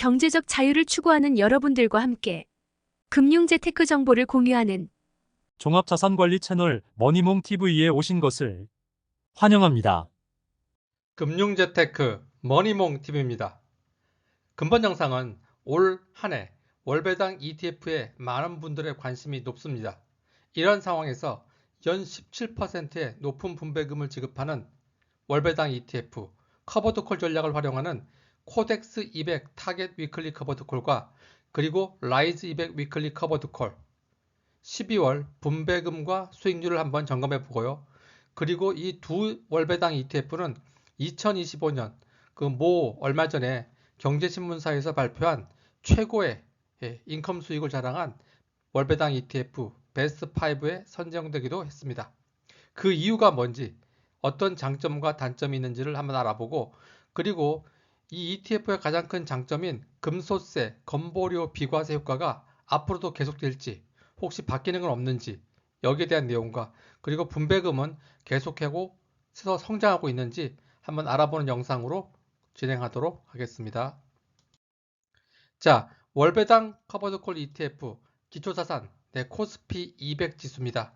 경제적 자유를 추구하는 여러분들과 함께 금융재테크 정보를 공유하는 종합자산관리 채널 머니몽TV에 오신 것을 환영합니다. 금융재테크 머니몽TV입니다. 근본 영상은 올 한 해 월배당 ETF에 많은 분들의 관심이 높습니다. 이런 상황에서 연 17%의 높은 분배금을 지급하는 월배당 ETF 커버드콜 전략을 활용하는 코덱스 200 타겟 위클리 커버드콜과 그리고 라이즈 200 위클리 커버드콜 12월 분배금과 수익률을 한번 점검해 보고요. 그리고 이 두 월배당 ETF는 2025년 그 모 얼마 전에 경제신문사에서 발표한 최고의 인컴 수익을 자랑한 월배당 ETF 베스트 5에 선정되기도 했습니다. 그 이유가 뭔지, 어떤 장점과 단점이 있는지를 한번 알아보고, 그리고 이 ETF의 가장 큰 장점인 금소세, 건보료 비과세 효과가 앞으로도 계속될지, 혹시 바뀌는 건 없는지, 여기에 대한 내용과 그리고 분배금은 계속하고 성장하고 있는지 한번 알아보는 영상으로 진행하도록 하겠습니다. 자, 월배당 커버드콜 ETF 기초자산 코스피 200 지수입니다.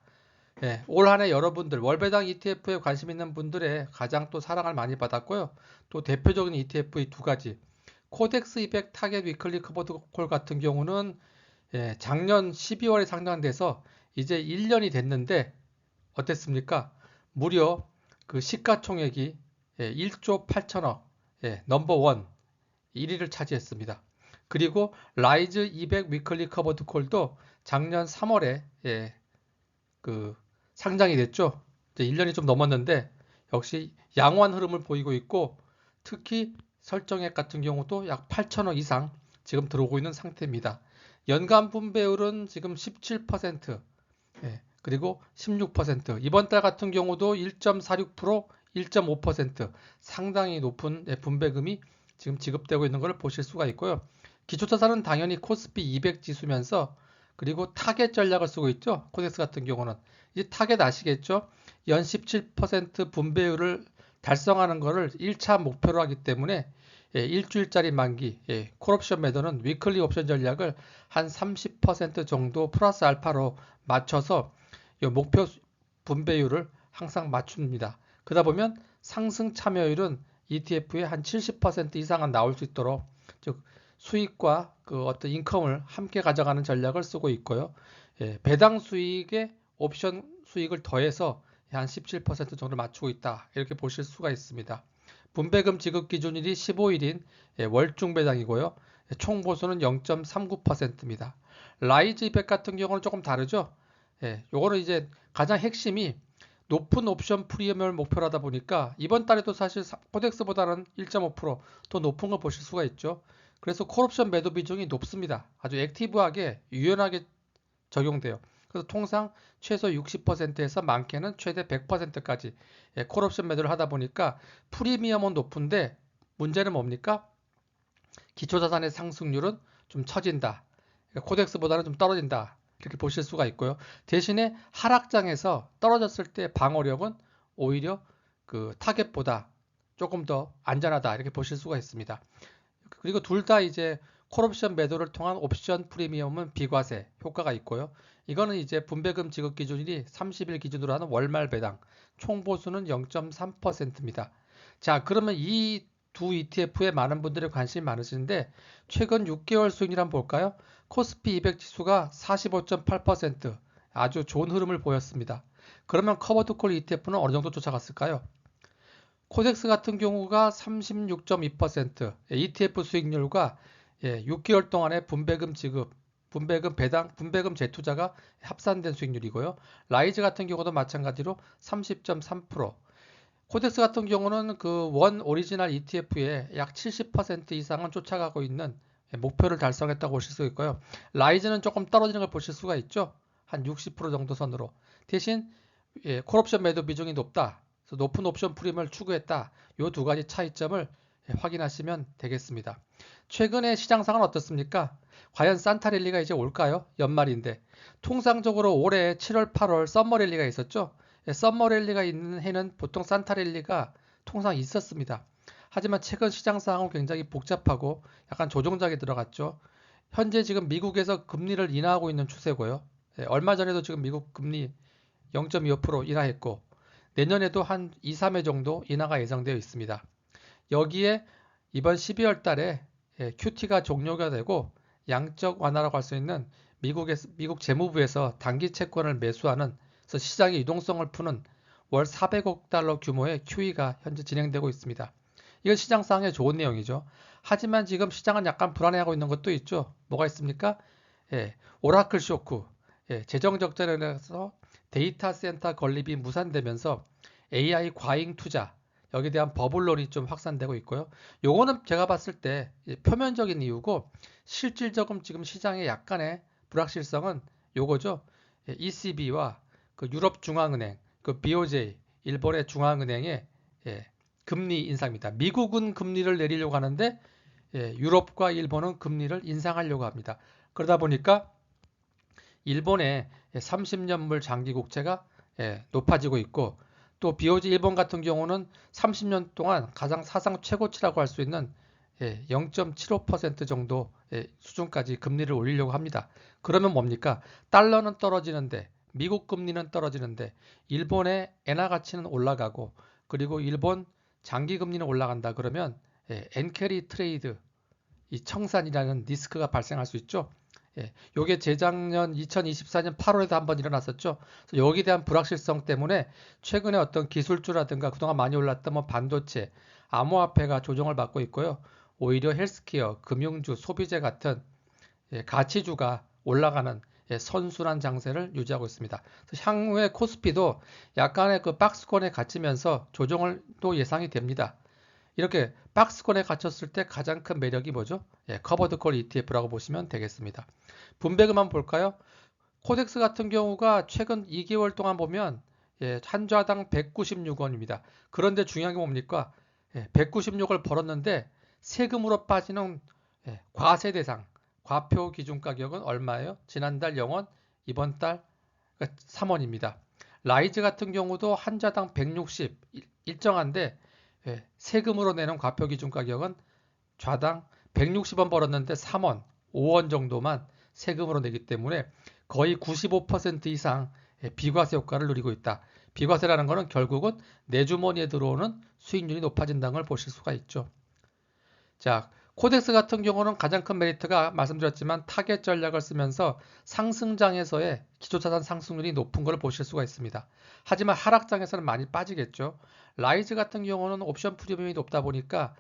올 한 해 여러분들 월배당 ETF에 관심 있는 분들의 가장 또 사랑을 많이 받았고요. 또 대표적인 ETF의 두 가지 코덱스 200 타겟 위클리 커버드콜 같은 경우는 작년 12월에 상장돼서 이제 1년이 됐는데 어땠습니까? 무려 그 시가총액이 1조 8천억 넘버원 1위를 차지했습니다. 그리고 라이즈 200 위클리 커버드콜도 작년 3월에 그 상장이 됐죠. 이제 1년이 좀 넘었는데 역시 양호한 흐름을 보이고 있고, 특히 설정액 같은 경우도 약 8천억 이상 지금 들어오고 있는 상태입니다. 연간 분배율은 지금 17%, 그리고 16%, 이번 달 같은 경우도 1.46%, 1.5% 상당히 높은 분배금이 지금 지급되고 있는 것을 보실 수가 있고요. 기초자산은 당연히 코스피 200 지수면서 그리고 타겟 전략을 쓰고 있죠. 코덱스 같은 경우는 이제 타겟 아시겠죠? 연 17% 분배율을 달성하는 것을 1차 목표로 하기 때문에 일주일짜리 만기 콜옵션 매도는 위클리 옵션 전략을 한 30% 정도 플러스 알파로 맞춰서 목표 분배율을 항상 맞춥니다. 그러다 보면 상승 참여율은 ETF에 한 70% 이상은 나올 수 있도록, 즉 수익과 그 어떤 인컴을 함께 가져가는 전략을 쓰고 있고요. 배당 수익에 옵션 수익을 더해서 한 17% 정도 맞추고 있다, 이렇게 보실 수가 있습니다. 분배금 지급 기준일이 15일인 월중 배당이고요. 총 보수는 0.39%입니다. 라이즈 200 같은 경우는 조금 다르죠. 요거는 이제 가장 핵심이 높은 옵션 프리미엄을 목표로 하다 보니까 이번 달에도 사실 코덱스보다는 1.5%더 높은 걸 보실 수가 있죠. 그래서 콜옵션 매도 비중이 높습니다. 아주 액티브하게 유연하게 적용돼요. 그래서 통상 최소 60%에서 많게는 최대 100%까지 콜옵션 매도를 하다 보니까 프리미엄은 높은데 문제는 뭡니까? 기초자산의 상승률은 좀 처진다. 그러니까 코덱스보다는 좀 떨어진다, 이렇게 보실 수가 있고요. 대신에 하락장에서 떨어졌을 때 방어력은 오히려 그 타겟보다 조금 더 안전하다, 이렇게 보실 수가 있습니다. 그리고 둘 다 이제 콜옵션 매도를 통한 옵션 프리미엄은 비과세 효과가 있고요. 이거는 이제 분배금 지급 기준일이 30일 기준으로 하는 월말 배당, 총 보수는 0.3%입니다. 자, 그러면 이 두 ETF에 많은 분들이 관심이 많으신데 최근 6개월 수익률 한번 볼까요? 코스피 200 지수가 45.8%, 아주 좋은 흐름을 보였습니다. 그러면 커버드콜 ETF는 어느 정도 쫓아갔을까요? 코덱스 같은 경우가 36.2%, ETF 수익률과 6개월 동안의 분배금 지급, 분배금 배당, 분배금 재투자가 합산된 수익률이고요. 라이즈 같은 경우도 마찬가지로 30.3%, 코덱스 같은 경우는 그 원 오리지널 ETF의 약 70% 이상은 쫓아가고 있는 목표를 달성했다고 보실 수 있고요. 라이즈는 조금 떨어지는 걸 보실 수가 있죠. 한 60% 정도 선으로. 대신 콜옵션 매도 비중이 높다, 그래서 높은 옵션 프리미엄을 추구했다, 이 두 가지 차이점을 확인하시면 되겠습니다. 최근에 시장 상황은 어떻습니까? 과연 산타 랠리가 이제 올까요? 연말인데. 통상적으로 올해 7월, 8월 썸머 랠리가 있었죠. 썸머 랠리가 있는 해는 보통 산타 랠리가 통상 있었습니다. 하지만 최근 시장 상황은 굉장히 복잡하고 약간 조정작에 들어갔죠. 현재 지금 미국에서 금리를 인하하고 있는 추세고요. 얼마 전에도 지금 미국 금리 0.25% 인하했고 내년에도 한 2, 3회 정도 인하가 예상되어 있습니다. 여기에 이번 12월 달에 QT가 종료가 되고 양적 완화라고 할 수 있는 미국 재무부에서 단기 채권을 매수하는 그래서 시장의 유동성을 푸는 월 400억 달러 규모의 QE가 현재 진행되고 있습니다. 이건 시장 상황에 좋은 내용이죠. 하지만 지금 시장은 약간 불안해하고 있는 것도 있죠. 뭐가 있습니까? 오라클 쇼크, 재정 적자로 데이터 센터 건립이 무산되면서 AI 과잉 투자, 여기에 대한 버블론이 좀 확산되고 있고요. 요거는 제가 봤을 때 표면적인 이유고 실질적으로 지금 시장의 약간의 불확실성은 요거죠. ECB와 그 유럽 중앙은행, 그 BOJ, 일본의 중앙은행의 금리 인상입니다. 미국은 금리를 내리려고 하는데 유럽과 일본은 금리를 인상하려고 합니다. 그러다 보니까 일본의 30년물 장기 국채가 높아지고 있고 또 BOJ 일본 같은 경우는 30년 동안 가장 사상 최고치라고 할 수 있는 0.75% 정도 수준까지 금리를 올리려고 합니다. 그러면 뭡니까? 달러는 떨어지는데 미국 금리는 떨어지는데 일본의 엔화 가치는 올라가고 그리고 일본 장기 금리는 올라간다 그러면 엔캐리 트레이드 이 청산이라는 리스크가 발생할 수 있죠. 요게 재작년 2024년 8월에도 한번 일어났었죠. 그래서 여기에 대한 불확실성 때문에 최근에 어떤 기술주라든가 그동안 많이 올랐던 뭐 반도체, 암호화폐가 조정을 받고 있고요. 오히려 헬스케어, 금융주, 소비재 같은 가치주가 올라가는 선순환 장세를 유지하고 있습니다. 그래서 향후에 코스피도 약간의 그 박스권에 갇히면서 조정을 또 예상이 됩니다. 이렇게 박스권에 갇혔을 때 가장 큰 매력이 뭐죠? 커버드콜 ETF라고 보시면 되겠습니다. 분배금 한번 볼까요? 코덱스 같은 경우가 최근 2개월 동안 보면 한 좌당 196원입니다. 그런데 중요한 게 뭡니까? 196을 벌었는데 세금으로 빠지는 과세 대상, 과표 기준 가격은 얼마예요? 지난달 0원, 이번 달 3원입니다. 라이즈 같은 경우도 한 자당 160 일정한데 세금으로 내는 과표 기준 가격은 좌당 160원 벌었는데 3원, 5원 정도만 세금으로 내기 때문에 거의 95% 이상 비과세 효과를 누리고 있다. 비과세라는 것은 결국은 내 주머니에 들어오는 수익률이 높아진다는 걸 보실 수가 있죠. 자, 코덱스 같은 경우는 가장 큰 메리트가 말씀드렸지만 타겟 전략을 쓰면서 상승장에서의 기초자산 상승률이 높은 걸 보실 수가 있습니다. 하지만 하락장에서는 많이 빠지겠죠. 라이즈 같은 경우는 옵션 프리미엄이 높다 보니까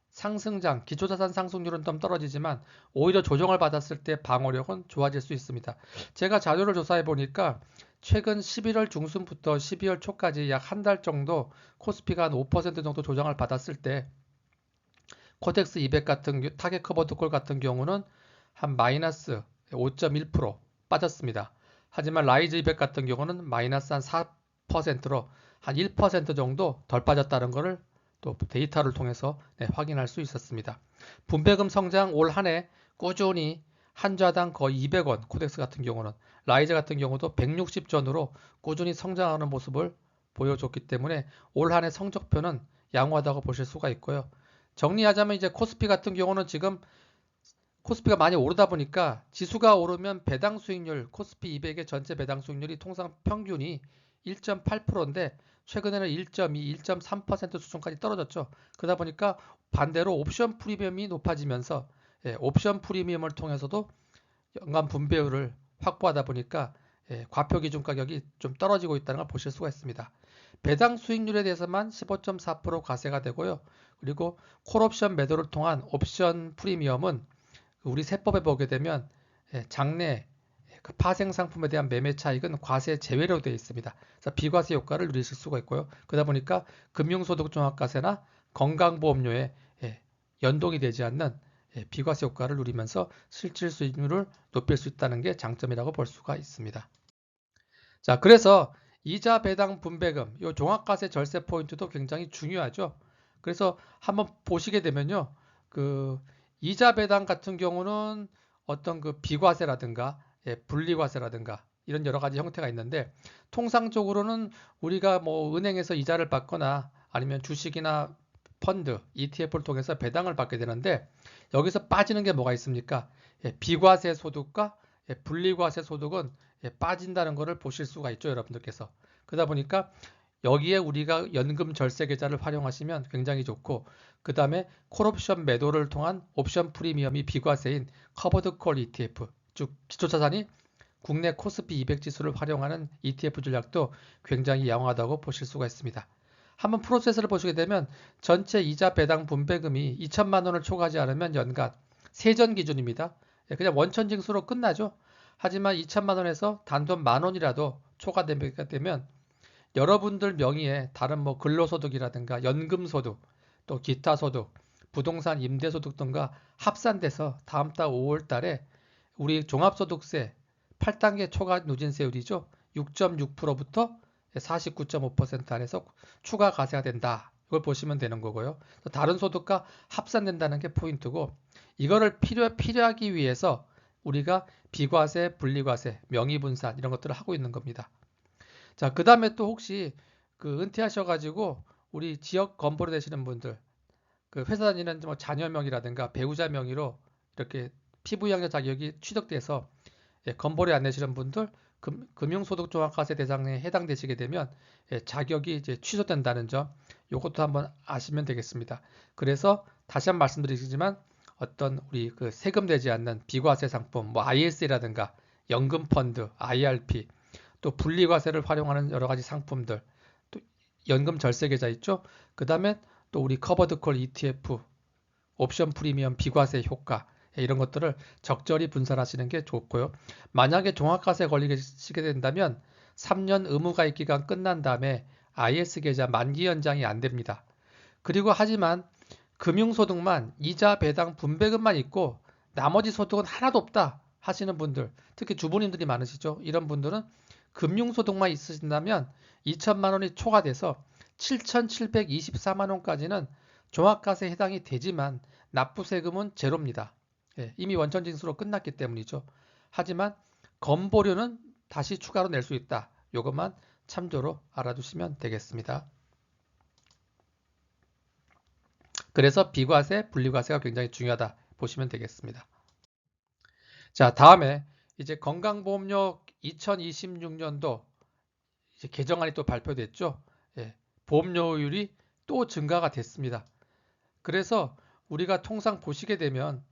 상승장, 기초자산 상승률은 좀 떨어지지만 오히려 조정을 받았을 때 방어력은 좋아질 수 있습니다. 제가 자료를 조사해 보니까 최근 11월 중순부터 12월 초까지 약 한 달 정도 코스피가 한 5% 정도 조정을 받았을 때 코덱스 200 같은 타겟 커버드콜 같은 경우는 한 마이너스 5.1% 빠졌습니다. 하지만 라이즈 200 같은 경우는 마이너스 한 4%로 한 1% 정도 덜 빠졌다는 것을 또 데이터를 통해서 확인할 수 있었습니다. 분배금 성장 올 한 해 꾸준히 한 좌당 거의 200원 코덱스 같은 경우는 라이즈 같은 경우도 160전으로 꾸준히 성장하는 모습을 보여줬기 때문에 올 한 해 성적표는 양호하다고 보실 수가 있고요. 정리하자면 이제 코스피 같은 경우는 지금 코스피가 많이 오르다 보니까 지수가 오르면 배당 수익률 코스피 200의 전체 배당 수익률이 통상 평균이 1.8%인데 최근에는 1.2, 1.3% 수준까지 떨어졌죠. 그러다 보니까 반대로 옵션 프리미엄이 높아지면서 옵션 프리미엄을 통해서도 연간 분배율을 확보하다 보니까 과표 기준 가격이 좀 떨어지고 있다는 걸 보실 수가 있습니다. 배당 수익률에 대해서만 15.4% 과세가 되고요. 그리고 콜옵션 매도를 통한 옵션 프리미엄은 우리 세법에 보게 되면 장내 그 파생 상품에 대한 매매 차익은 과세 제외로 되어 있습니다. 그래서 비과세 효과를 누리실 수가 있고요. 그러다 보니까 금융소득 종합과세나 건강보험료에 연동이 되지 않는 비과세 효과를 누리면서 실질 수익률을 높일 수 있다는 게 장점이라고 볼 수가 있습니다. 자, 그래서 이자 배당 분배금, 이 종합과세 절세 포인트도 굉장히 중요하죠. 그래서 한번 보시게 되면요, 그 이자 배당 같은 경우는 어떤 그 비과세라든가 분리과세라든가 이런 여러 가지 형태가 있는데 통상적으로는 우리가 뭐 은행에서 이자를 받거나 아니면 주식이나 펀드, ETF를 통해서 배당을 받게 되는데 여기서 빠지는 게 뭐가 있습니까? 비과세 소득과 분리과세 소득은 빠진다는 것을 보실 수가 있죠, 여러분들께서. 그러다 보니까 여기에 우리가 연금 절세 계좌를 활용하시면 굉장히 좋고, 그 다음에 콜옵션 매도를 통한 옵션 프리미엄이 비과세인 커버드 콜 ETF, 즉 기초자산이 국내 코스피 200 지수를 활용하는 ETF 전략도 굉장히 양호하다고 보실 수가 있습니다. 한번 프로세스를 보시게 되면 전체 이자 배당 분배금이 2천만 원을 초과하지 않으면 연간 세전 기준입니다. 그냥 원천징수로 끝나죠. 하지만 2천만 원에서 단돈 만 원이라도 초과되면 여러분들 명의의 다른 뭐 근로소득이라든가 연금소득, 또 기타 소득, 부동산 임대소득 등과 합산돼서 다음 달 5월 달에 우리 종합소득세 8단계 초과 누진세율이죠. 6.6%부터 49.5% 안에서 추가 과세가 된다. 이걸 보시면 되는 거고요. 다른 소득과 합산된다는 게 포인트고, 이거를 필요하기 위해서 우리가 비과세, 분리과세, 명의분산 이런 것들을 하고 있는 겁니다. 자, 그 다음에 또 혹시 그 은퇴하셔가지고 우리 지역 건보료 되시는 분들, 그 회사 다니는 뭐 자녀 명의라든가 배우자 명의로 이렇게 피부양자 자격이 취득돼서 건보료 안 내시는 분들 금융소득종합과세 대상에 해당되시게 되면 자격이 이제 취소된다는 점, 이것도 한번 아시면 되겠습니다. 그래서 다시 한번 말씀드리지만 어떤 우리 그 세금 내지 않는 비과세 상품, 뭐 IS라든가 연금펀드, IRP, 또 분리과세를 활용하는 여러 가지 상품들, 또 연금 절세 계좌 있죠. 그 다음에 또 우리 커버드콜 ETF, 옵션 프리미엄 비과세 효과, 이런 것들을 적절히 분산하시는 게 좋고요. 만약에 종합과세에 걸리시게 된다면 3년 의무가입 기간 끝난 다음에 IS 계좌 만기 연장이 안 됩니다. 그리고 하지만 금융소득만 이자 배당 분배금만 있고 나머지 소득은 하나도 없다 하시는 분들, 특히 주부님들이 많으시죠. 이런 분들은 금융소득만 있으신다면 2천만 원이 초과돼서 7,724만 원까지는 종합과세에 해당이 되지만 납부세금은 제로입니다. 이미 원천징수로 끝났기 때문이죠. 하지만 건보료는 다시 추가로 낼 수 있다. 이것만 참조로 알아두시면 되겠습니다. 그래서 비과세, 분리과세가 굉장히 중요하다 보시면 되겠습니다. 자, 다음에 이제 건강보험료 2026년도 이제 개정안이 또 발표됐죠. 보험료율이 또 증가가 됐습니다. 그래서 우리가 통상 보시게 되면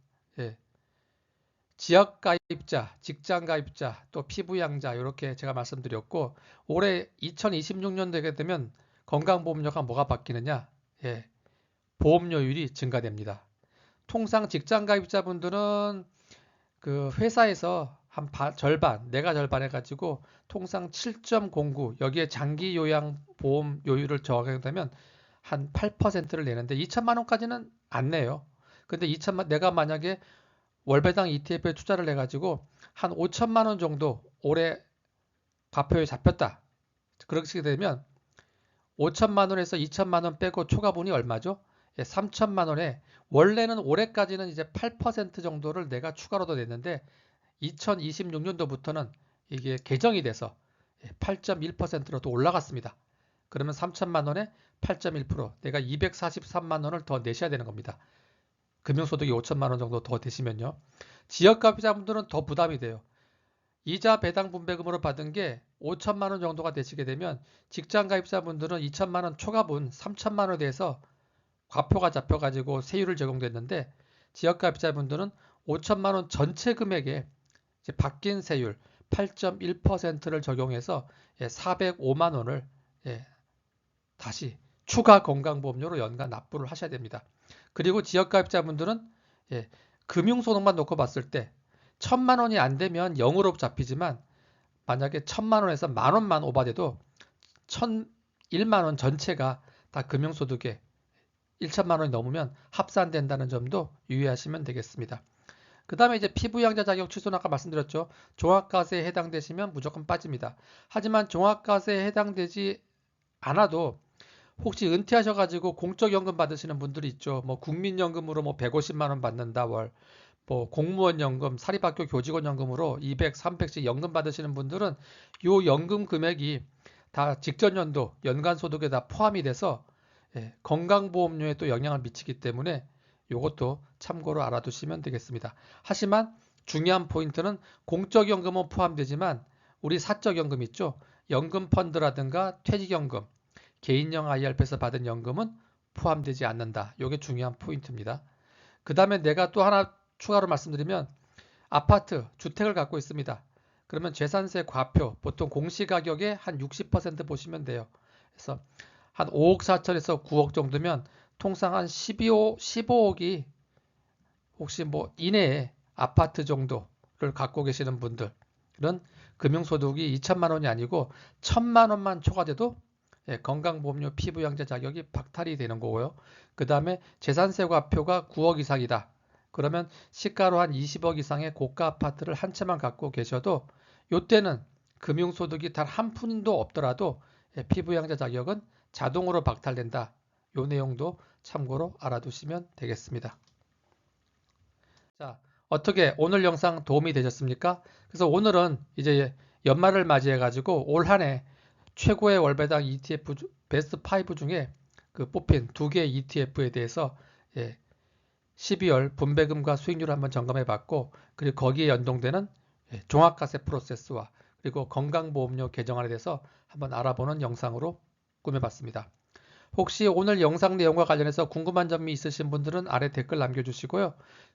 지역가입자, 직장가입자, 또 피부양자 이렇게 제가 말씀드렸고, 올해 2026년 되게 되면 건강보험료가 뭐가 바뀌느냐? 보험료율이 증가됩니다. 통상 직장가입자분들은 그 회사에서 한 절반, 내가 절반 해가지고 통상 7.09, 여기에 장기요양보험료율을 적용하면 한 8%를 내는데 2천만 원까지는 안 내요. 근데 내가 만약에 월배당 ETF에 투자를 해가지고 한 5천만 원 정도 올해 과표에 잡혔다. 그렇게 되면 5천만 원에서 2천만 원 빼고 초과분이 얼마죠? 3천만 원에 원래는 올해까지는 이제 8% 정도를 내가 추가로 더 냈는데 2026년도부터는 이게 개정이 돼서 8.1%로 또 올라갔습니다. 그러면 3천만 원에 8.1%, 내가 243만 원을 더 내셔야 되는 겁니다. 금융소득이 5천만 원 정도 더 되시면요. 지역가입자분들은 더 부담이 돼요. 이자 배당 분배금으로 받은 게 5천만 원 정도가 되시게 되면 직장가입자분들은 2천만 원 초과분 3천만 원에 대해서 과표가 잡혀가지고 세율을 적용됐는데, 지역가입자분들은 5천만 원 전체 금액에 이제 바뀐 세율 8.1%를 적용해서 405만 원을 다시 추가 건강보험료로 연간 납부를 하셔야 됩니다. 그리고 지역가입자분들은 금융소득만 놓고 봤을 때 1,000만 원이 안 되면 0으로 잡히지만 만약에 1,000만 원에서 만 원만 오바돼도 1,001만 원 전체가 다 금융소득에 1천만 원이 넘으면 합산된다는 점도 유의하시면 되겠습니다. 그 다음에 이제 피부양자 자격 취소는 아까 말씀드렸죠. 종합과세에 해당되시면 무조건 빠집니다. 하지만 종합과세에 해당되지 않아도 혹시 은퇴하셔가지고 공적연금 받으시는 분들이 있죠. 뭐 국민연금으로 뭐 150만 원 받는다 월, 뭐 공무원연금, 사립학교 교직원연금으로 200, 300씩 연금 받으시는 분들은 요 연금 금액이 다 직전연도 연간소득에 다 포함이 돼서 건강보험료에 또 영향을 미치기 때문에 이것도 참고로 알아두시면 되겠습니다. 하지만 중요한 포인트는 공적연금은 포함되지만 우리 사적연금 있죠? 연금펀드라든가 퇴직연금, 개인형 IRP에서 받은 연금은 포함되지 않는다. 이게 중요한 포인트입니다. 그 다음에 내가 또 하나 추가로 말씀드리면 아파트, 주택을 갖고 있습니다. 그러면 재산세 과표, 보통 공시가격의 한 60% 보시면 돼요. 그래서 한 5억 4천에서 9억 정도면 통상 한 15억이 혹시 뭐 이내에 아파트 정도를 갖고 계시는 분들은 금융소득이 2천만 원이 아니고 1천만 원만 초과돼도 건강보험료 피부양자 자격이 박탈이 되는 거고요. 그 다음에 재산세 과표가 9억 이상이다. 그러면 시가로 한 20억 이상의 고가 아파트를 한 채만 갖고 계셔도 이때는 금융소득이 단 한 푼도 없더라도 피부양자 자격은 자동으로 박탈된다. 이 내용도 참고로 알아두시면 되겠습니다. 자, 어떻게 오늘 영상 도움이 되셨습니까? 그래서 오늘은 이제 연말을 맞이해 가지고 올 한 해 최고의 월배당 ETF 베스트 5 중에 그 뽑힌 2개의 ETF에 대해서 12월 분배금과 수익률을 한번 점검해 봤고, 그리고 거기에 연동되는 종합과세 프로세스와 그리고 건강보험료 개정안에 대해서 한번 알아보는 영상으로 꾸며봤습니다. 혹시 오늘 영상 내용과 관련해서 궁금한 점이 있으신 분들은 아래 댓글 남겨주시고요.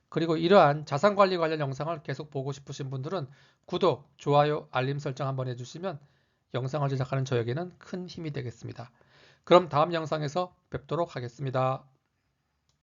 그리고 이러한 자산관리 관련 영상을 계속 보고 싶으신 분들은 구독, 좋아요, 알림 설정 한번 해주시면 영상을 제작하는 저에게는 큰 힘이 되겠습니다. 그럼 다음 영상에서 뵙도록 하겠습니다.